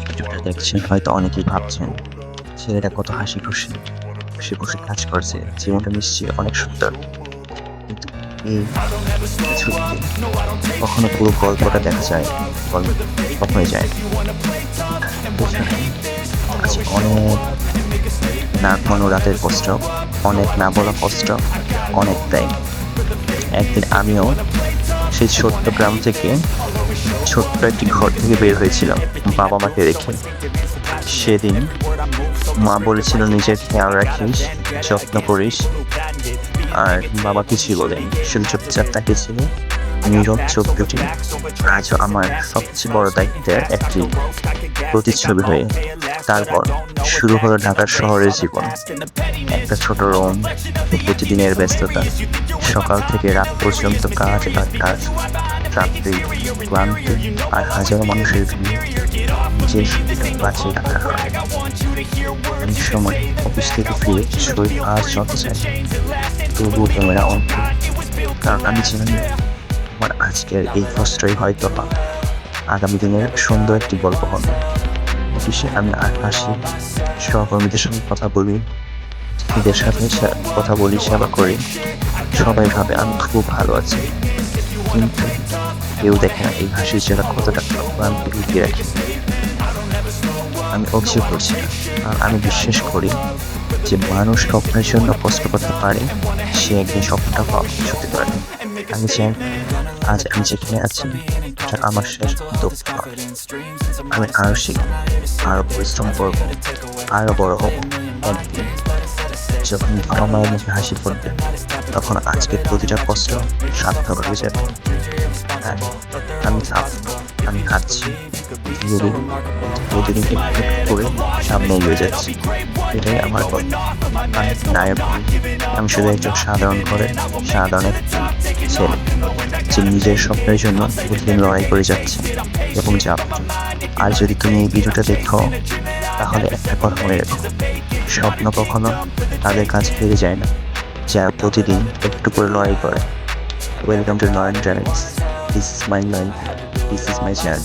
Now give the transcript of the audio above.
ভিডিওটা দেখছেন হয়তো অনেকেই ভাবছেন ছেলেটা কত হাসি খুশি খুশি খুশি কাজ করছে, জীবনটা নিশ্চয়ই অনেক সুন্দর। কিন্তু এই ছবিতে কখনো পুরো গল্পটা দেখা যায়, গল্প কখনোই যায় না। পেছনে আছে অনেক না ঘুমানো রাতের কষ্ট, অনেক না বলা কষ্ট, অনেক ত্যাগ। একদিন আমিও সেই ছোট্ট গ্রাম থেকে, ছোট্ট একটি ঘর থেকে বের হয়েছিলাম বাবা মাকে রেখে। সেদিন মা বলেছিল নিজের খেয়াল রাখিস, যত্ন করিস, আর বাবা কিছুই বলেনি, শুধু চুপচাপ তাকিয়েছিল নীরব চোখ দুটি আজও আমার সবচেয়ে বড় দায়িত্বের একটি প্রতিচ্ছবি হয়ে। তারপর শুরু হলো ঢাকার শহরের জীবন, একটা ছোট রুম, প্রতিদিনের ব্যস্ততা, সকাল থেকে রাত পর্যন্ত কাজ আর কাজ, রাত্রি ক্লান্তি আর হাজারো মানুষের ভিড় নিজের বাঁচিয়ে রাখা হয়। অনেক সময় অফিস থেকে ফিরে শরীর আর যত চাই, তবুও ক্যামেরা অন করি, কারণ আমি জানি আমার আজকের এই কষ্টই হয়তো আগামী দিনের সুন্দর একটি গল্প হবে। অফিসে আমি আর হাসি, সহকর্মীদের সঙ্গে কথা বলি, এদের সাথে কথা বলি, সেবা করি, সবাই ভাবে আমি খুব ভালো আছি, কিন্তু কেউ দেখে না এই হাসির জন্য কতটা ক্লান্তি লুকিয়ে রাখি। আমি অভিযোগ করছি না, আর আমি বিশ্বাস করি যে মানুষ স্বপ্নের জন্য কষ্ট করতে পারে, সে একদিন স্বপ্নটা সত্যি পারে। আমি চাই আজ আমি যেখানে আছি এটা আমার শেষ দুঃখ নয়। আমি আরো শিখব, আরো পরিশ্রম করবো, আরো বড় হবো। একদিন যখন বাবা মায়ের মুখে হাসি পড়বে, তখন আজকের প্রতিটা কষ্ট সার্থক হয়ে যাবে। আমি থামবো, আমি হাঁটছি, ধীরে প্রতিদিন একটু করে সামনে এগিয়ে যাচ্ছি। এটাই আমার গল্প। আমি নায়ক নই, আমি শুধু একজন সাধারণ ঘরে সাধারণ ছেলে, যে নিজের স্বপ্নের জন্য প্রতিদিন লড়াই করে যাচ্ছে এবং যাব। আর যদি তুমি এই ভিডিওটা দেখো, তাহলে একটা কথা মনে রেখো, স্বপ্ন কখনো তাদের কাছে ফিরে যায় না যারা প্রতিদিন একটু করে লড়াই করে। Welcome to Nayan diaries. This is my life, this is my channel.